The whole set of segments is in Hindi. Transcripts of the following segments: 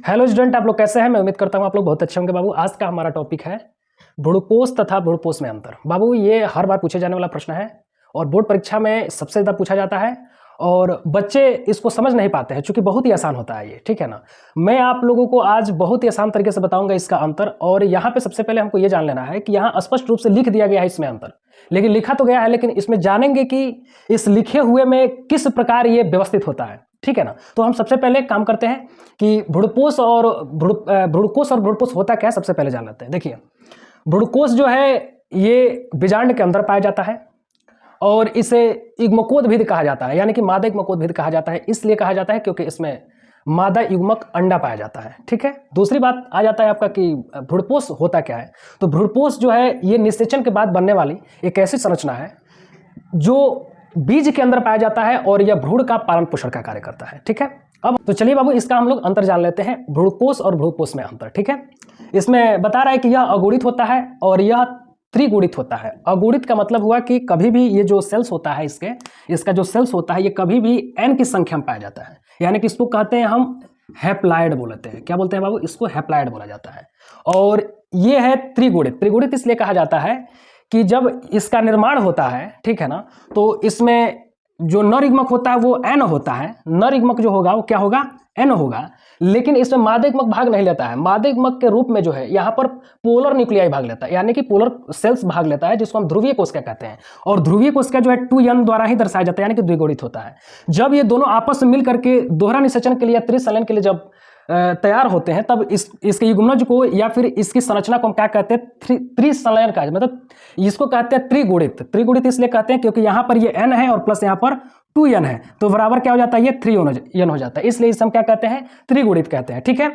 हेलो स्टूडेंट, आप लोग कैसे हैं? मैं उम्मीद करता हूं आप लोग बहुत अच्छे होंगे। बाबू, आज का हमारा टॉपिक है भ्रूणकोष तथा भ्रूणपोष में अंतर। बाबू, ये हर बार पूछे जाने वाला प्रश्न है और बोर्ड परीक्षा में सबसे ज़्यादा पूछा जाता है और बच्चे इसको समझ नहीं पाते हैं क्योंकि बहुत ही आसान होता है ये, ठीक है ना। मैं आप लोगों को आज बहुत ही आसान तरीके से बताऊंगा इसका अंतर। और यहाँ पे सबसे पहले हमको ये जान लेना है कि यहाँ स्पष्ट रूप से लिख दिया गया है इसमें अंतर, लेकिन लिखा तो गया है, लेकिन इसमें जानेंगे कि इस लिखे हुए में किस प्रकार ये व्यवस्थित होता है, ठीक है ना। तो हम सबसे पहले काम करते हैं कि भ्रूणकोष और भ्रूणपोष होता क्या है, सबसे पहले जान लेते हैं। देखिए, भ्रूणकोष जो है ये बीजांड के अंदर पाया जाता है और इसे युग्मकोद्भिद कहा जाता है, यानी कि मादा युग्मकोद्भिद कहा जाता है। इसलिए कहा जाता है क्योंकि इसमें मादा युग्मक अंडा पाया जाता है, ठीक है। दूसरी बात आ जाता है आपका कि भ्रूणपोष होता क्या है। तो भ्रूणपोष जो है ये निषेचन के बाद बनने वाली एक ऐसी संरचना है जो बीज के अंदर पाया जाता है और यह भ्रूण का पालन पोषण का कार्य करता है, ठीक है। अब तो चलिए बाबू, इसका हम लोग अंतर जान लेते हैं, भ्रूणकोष और भ्रूणपोष में अंतर, ठीक है। इसमें बता रहा है कि यह अगुणित होता है और यह त्रिगुणित होता है। अगुणित का मतलब हुआ कि कभी भी ये जो सेल्स होता है इसका जो सेल्स होता है ये कभी भी n की संख्या में पाया जाता है, यानी कि इसको कहते हैं हम हैप्लॉइड बोलते हैं। क्या बोलते हैं बाबू? इसको हैप्लॉइड बोला जाता है। और ये है त्रिगुणित। त्रिगुणित इसलिए कहा जाता है कि जब इसका निर्माण होता है, ठीक है ना, तो इसमें जो नर युग्मक होता है वो n होता है। नर युग्मक जो होगा वो क्या होगा? n होगा। लेकिन इसमें मादा युग्मक भाग नहीं लेता है। मादा युग्मक के रूप में जो है यहाँ पर पोलर न्यूक्लियाई भाग लेता है, यानी कि पोलर सेल्स भाग लेता है, जिसको हम ध्रुवीय कोशिका कहते हैं। और ध्रुवीय कोशिका जो है 2n द्वारा ही दर्शाया जाता है, यानी कि द्विगुणित होता है। जब ये दोनों आपस में मिल करके दोहरा निषेचन के लिए, त्रिसंलयन के लिए जब तैयार होते हैं, तब इसके युग्मज को या फिर इसकी संरचना को हम क्या कहते हैं? त्रिसंलयन का, मतलब इसको कहते हैं त्रिगुणित। त्रिगुणित इसलिए कहते हैं क्योंकि यहाँ पर ये n है और प्लस यहाँ पर 2n है, तो बराबर क्या हो जाता है? ये 3n हो जाता है। इसलिए इसे हम क्या कहते हैं? त्रिगुणित कहते हैं, ठीक है।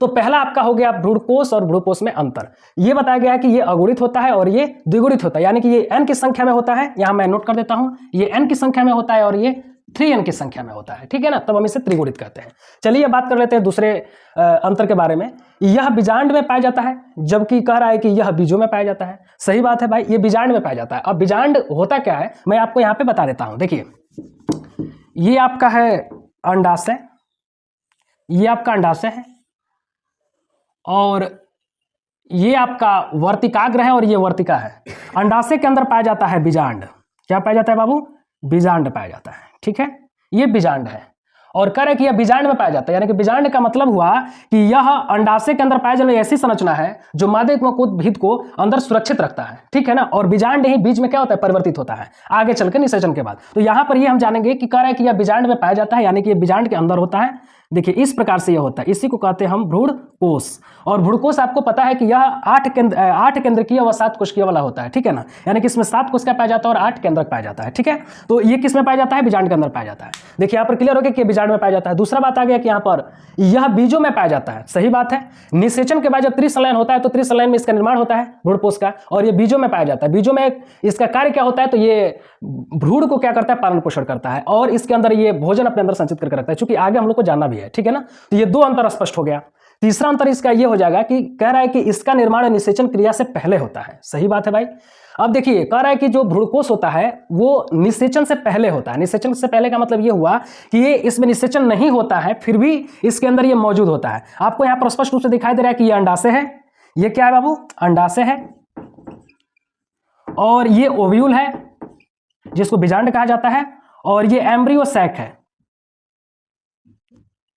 तो पहला आपका हो गया भ्रूणकोष और भ्रूणपोष में अंतर। ये बताया गया है कि ये अगुणित होता है और ये द्विगुणित होता है, यानी कि ये n की संख्या में होता है। यहाँ मैं नोट कर देता हूं, ये n की संख्या में होता है और ये 3n की संख्या में होता है, ठीक है ना। तब हम इसे त्रिगुणित कहते हैं। चलिए बात कर लेते हैं दूसरे अंतर के बारे में। यह बीजांड में पाया जाता है, जबकि कह रहा है कि यह बीजों में पाया जाता है। सही बात है भाई, ये बीजांड में पाया जाता है। अब बीजांड होता क्या है मैं आपको यहाँ पे बता देता हूँ। देखिए, ये आपका है अंडाशय, ये आपका अंडाशय है और ये आपका वर्तिकाग्र है और ये वर्तिका है। अंडाशय के अंदर पाया जाता है बीजांड। क्या पाया जाता है बाबू? बीजांड पाया जाता है, ठीक है। ये बीजांड है और कह रहे कि यह बीजांड में पाया जाता है, यानी कि बीजांड का मतलब हुआ कि यह अंडाशय के अंदर पाया जाने ऐसी संरचना है जो मादा युग्मकोद्भिद को अंदर सुरक्षित रखता है, ठीक है ना। और बीजांड ही बीज में क्या होता है? परिवर्तित होता है आगे चलकर निषेचन के बाद। तो यहां पर ये हम जानेंगे कि कह रहा है कि यह बीजांड में पाया जाता है, यानी कि यह बीजांड के अंदर होता है। देखिए, इस प्रकार से यह होता है, इसी को कहते हैं हम भ्रूणकोष। और भ्रूणकोष आपको पता है कि यह 8 केंद्रकीय व 7 कोशिकीय वाला होता है, ठीक है ना। यानी कि इसमें 7 कोशिका पाया जाता है और 8 केंद्रक पाया जाता है, ठीक है। तो ये किस में पाया जाता है? बीजांड के अंदर पाया जाता है। देखिए, यहाँ पर क्लियर हो गया कि बीजांड में पाया जाता है। दूसरा बात आ गया कि यहाँ पर यह बीजों में पाया जाता है। सही बात है। निषेचन के बाद जब त्रिसंलयन होता है तो त्रिसंलयन में इसका निर्माण होता है भ्रूणपोष का, और ये बीजों में पाया जाता है। बीजों में इसका कार्य क्या होता है? तो ये भ्रूण को क्या करता है? पालन पोषण करता है और इसके अंदर ये भोजन अपने अंदर संचित करके रखता है, क्योंकि आगे हम लोग को जानना भी है, ठीक है ना। तो ये दो अंतर स्पष्ट हो गया। तीसरा अंतर इसका ये हो जाएगा कि कह रहा है कि इसका निर्माण निषेचन क्रिया से पहले होता है। सही बात है भाई। अब देखिए, कह रहा है कि जो भ्रूणकोष होता है वो निषेचन से पहले होता है। निषेचन से पहले का मतलब ये हुआ कि ये इसमें निषेचन नहीं होता है, फिर भी इसके अंदर ये मौजूद होता है। आपको यहाँ पर स्पष्ट रूप से दिखाई दे रहा है कि ये अंडाशय है। ये क्या है बाबू? अंडाशय है। और ये ओव्यूल है जिसको बीजांड कहा जाता है, और ये एम्ब्रियो सैक है।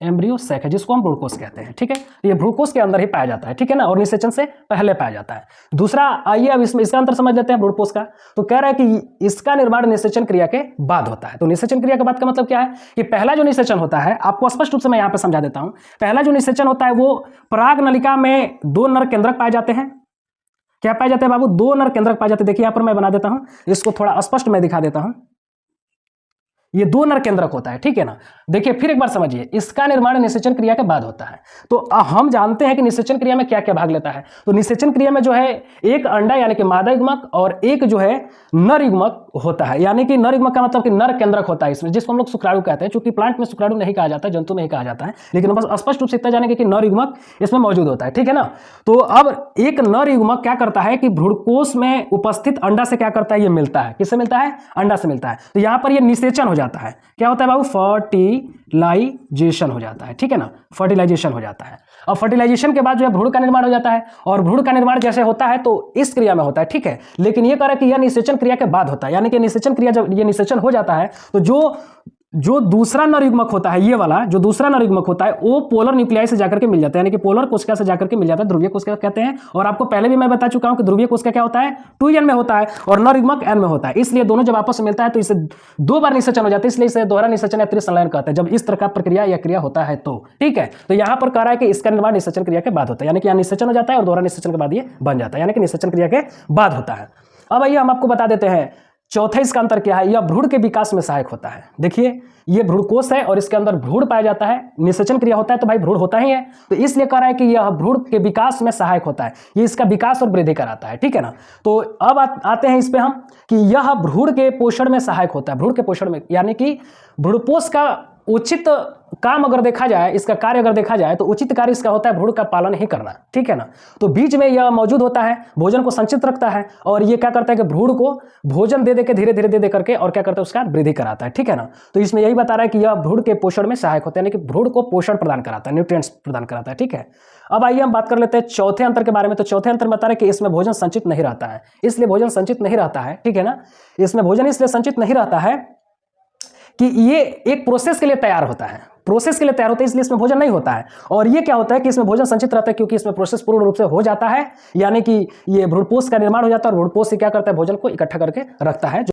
एम्ब्रियो सैक है जिसको हम भ्रूणकोष कहते हैं, ठीक है। ये भ्रूणकोष के अंदर ही पाया जाता है, ठीक है ना, और निषेचन से पहले पाया जाता है। दूसरा, आइए अब इसमें इसका अंतर समझ लेते हैं भ्रूणपोष का। तो कह रहा है कि इसका निर्माण निषेचन क्रिया के बाद होता है। तो निषेचन क्रिया के बाद का मतलब क्या है कि पहला जो निषेचन होता है, आपको स्पष्ट रूप से मैं यहाँ पे समझा देता हूँ। पहला जो निषेचन होता है वो पराग नलिका में 2 नर केंद्रक पाए जाते हैं। क्या पाए जाते हैं बाबू? 2 नर केंद्रक पाए जाते हैं। देखिए, यहाँ पर मैं बना देता हूँ, इसको थोड़ा स्पष्ट मैं दिखा देता हूँ। ये 2 नर केंद्रक होता है, ठीक है ना। देखिए, फिर एक बार समझिए, इसका निर्माण निषेचन क्रिया के बाद होता है। तो हम जानते हैं कि निषेचन क्रिया में क्या क्या भाग लेता है। तो निषेचन क्रिया में जो है एक अंडा यानी कि मादा युग्मक और एक जो है नर युग्मक होता है, यानी कि नर युग्मक का मतलब कि नर केंद्रक होता है इसमें, जिसको हम लोग शुक्राणु कहते हैं। चूंकि प्लांट में शुक्राणु नहीं कहा जाता है, जंतु में ही कहा जाता है, लेकिन बस स्पष्ट रूप से इतना जानेंगे कि नर युग्मक इसमें मौजूद होता है, ठीक है ना। तो अब एक नर युग्मक क्या करता है कि भ्रूणकोष में उपस्थित अंडा से क्या करता है? ये मिलता है। किससे मिलता है? अंडा से मिलता है। तो यहाँ पर ये निषेचन हो जाता है। क्या होता है बाबू? फर्टिलाइजेशन फर्टिलाइजेशन हो जाता है, ठीक है ना, फर्टिलाइजेशन हो जाता है। और फर्टिलाइजेशन के बाद जो है भ्रूण का निर्माण हो जाता है, और भ्रूण का निर्माण जैसे होता है तो इस क्रिया में होता है, ठीक है। लेकिन ये कह रहा है कि यह निषेचन क्रिया के बाद होता है, यानी कि निषेचन क्रिया जब ये निषेचन हो जाता है तो जो दूसरा नरयुग्मक होता है, ये वाला जो दूसरा नरयुग्मक होता है वो पोलर न्यूक्लियाई से जाकर के मिल जाता है, यानी कि पोलर कोशिका से जाकर के मिल जाता है, ध्रुवीय कोशिका कहते हैं। और आपको पहले भी मैं बता चुका हूं कि ध्रुवीय कोशिका क्या होता है, 2n में होता है और नरयुग्मक n में होता है। इसलिए दोनों जब आपस में मिलता है तो इसे 2 बार निषेचन हो जाता है, इसलिए इसे दोहरा निषेचन या त्रिसंलयन कहते हैं, जब इस तरह का प्रक्रिया या क्रिया होता है तो, ठीक है। तो यहां पर कह रहा है कि इसका निर्माण निषेचन क्रिया के बाद होता है, यानी कि यहां निषेचन हो जाता है और दोहरा निषेचन के बाद ये बन जाता है, यानी कि निषेचन क्रिया के बाद होता है। अब आइए हम आपको बता देते हैं चौथा इसका अंतर क्या है। यह भ्रूण के विकास में सहायक होता है। देखिए ये भ्रूणकोश है और इसके अंदर भ्रूण पाया जाता है, निषेचन क्रिया होता है तो भाई भ्रूण होता ही है, तो इसलिए कह रहा है कि यह भ्रूण के विकास में सहायक होता है, ये इसका विकास और वृद्धि कराता है, ठीक है ना। तो अब आते हैं इस पे हम कि यह भ्रूण के पोषण में सहायक होता है, भ्रूण के पोषण में, यानी कि भ्रूणपोष का उचित काम अगर देखा जाए, इसका कार्य अगर देखा जाए तो उचित कार्य इसका होता है भ्रूण का पालन ही करना, ठीक है ना। तो बीच में यह मौजूद होता है, भोजन को संचित रखता है और ये क्या करता है कि भ्रूण को भोजन दे के धीरे धीरे दे करके और क्या करता है उसका वृद्धि कराता है, ठीक है ना। तो इसमें यही बता रहा है कि यह भ्रूण के पोषण में सहायक होता है, यानी कि भ्रूण को पोषण प्रदान कराता है, न्यूट्रिएंट्स प्रदान कराता है, ठीक है। अब आइए हम बात कर लेते हैं चौथे अंतर के बारे में। तो चौथे अंतर बता रहे कि इसमें भोजन संचित नहीं रहता है, इसलिए भोजन संचित नहीं रहता है, ठीक है ना। इसमें भोजन इसलिए संचित नहीं रहता है कि ये एक प्रोसेस के लिए तैयार होता है, प्रोसेस के लिए तैयार होता है, इसलिए इसमें भोजन नहीं होता है। और ये क्या होता है कि इसमें भोजन संचित रहता है क्योंकि इसमें प्रोसेस पूर्ण रूप से हो जाता है, यानी कि ये भ्रूणपोष का निर्माण हो जाता है और भ्रूणपोष से क्या करता है भोजन को इकट्ठा करके रखता है।